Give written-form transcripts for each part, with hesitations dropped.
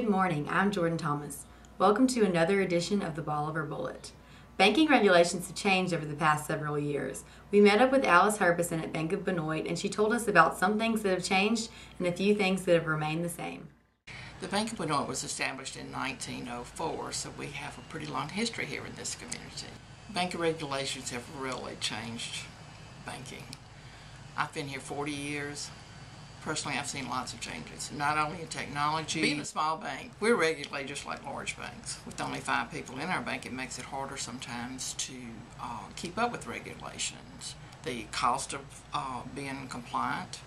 Good morning, I'm Jordan Thomas. Welcome to another edition of the Bolivar Bullet. Banking regulations have changed over the past several years. We met up with Alice Harbison at Bank of Benoit, and she told us about some things that have changed and a few things that have remained the same. The Bank of Benoit was established in 1904, so we have a pretty long history here in this community. Banking regulations have really changed banking. I've been here 40 years. Personally, I've seen lots of changes, not only in technology. Being a small bank, we're regulated just like large banks. With only 5 people in our bank, it makes it harder sometimes to keep up with regulations. The cost of being compliant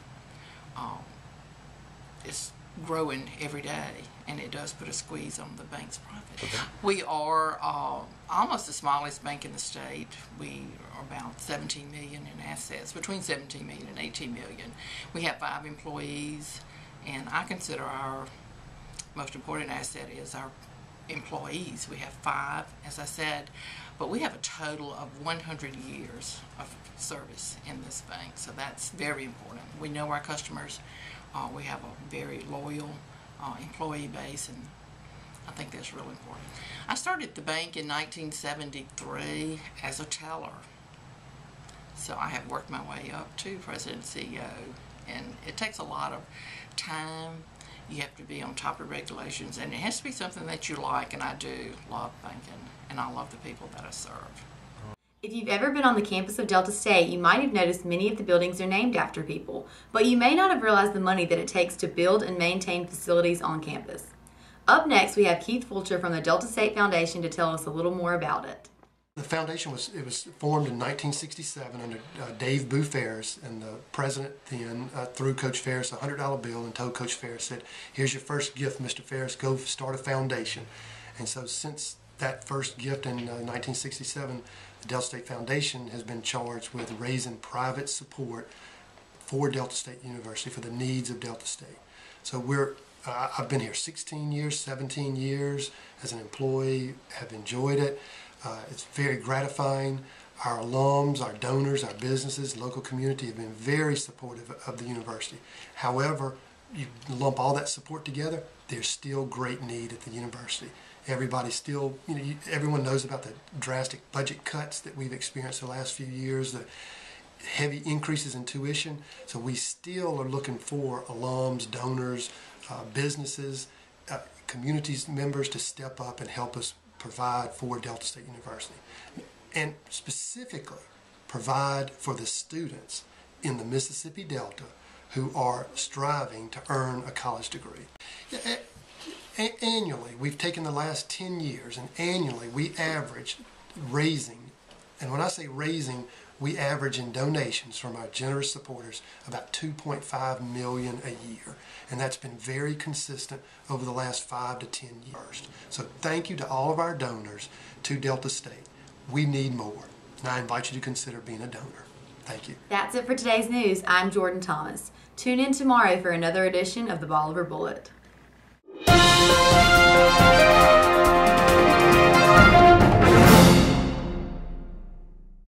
is growing every day, and it does put a squeeze on the bank's profit. Okay. We are almost the smallest bank in the state. We are about 17 million in assets, between 17 million and 18 million. We have 5 employees, and I consider our most important asset is our employees. We have 5, as I said, but we have a total of 100 years of service in this bank, so that's very important. We know our customers. We have a very loyal employee base, and I think that's really important. I started the bank in 1973 as a teller, so I have worked my way up to president and CEO, and it takes a lot of time. You have to be on top of regulations, and it has to be something that you like, and I do love banking, and I love the people that I serve. If you've ever been on the campus of Delta State, you might have noticed many of the buildings are named after people, but you may not have realized the money that it takes to build and maintain facilities on campus. Up next, we have Keith Fulcher from the Delta State Foundation to tell us a little more about it. The foundation was formed in 1967 under Dave Boo Ferris, and the president then threw Coach Ferris a $100 bill and told Coach Ferris, said, "Here's your first gift, Mr. Ferris, go start a foundation." And so since that first gift in 1967, the Delta State Foundation has been charged with raising private support for Delta State University, for the needs of Delta State. So I've been here 16 years, 17 years as an employee, have enjoyed it. It's very gratifying. Our alums, our donors, our businesses, local community have been very supportive of the university. However, you lump all that support together, there's still great need at the university. Everybody still, everyone knows about the drastic budget cuts that we've experienced the last few years, the heavy increases in tuition. So we still are looking for alums, donors, businesses, communities members to step up and help us provide for Delta State University. And specifically provide for the students in the Mississippi Delta who are striving to earn a college degree. Annually, we've taken the last 10 years, and annually we average raising, and when I say raising, we average in donations from our generous supporters about $2.5 million a year, and that's been very consistent over the last 5 to 10 years. So thank you to all of our donors to Delta State. We need more, and I invite you to consider being a donor. Thank you. That's it for today's news. I'm Jordan Thomas. Tune in tomorrow for another edition of the Bolivar Bullet.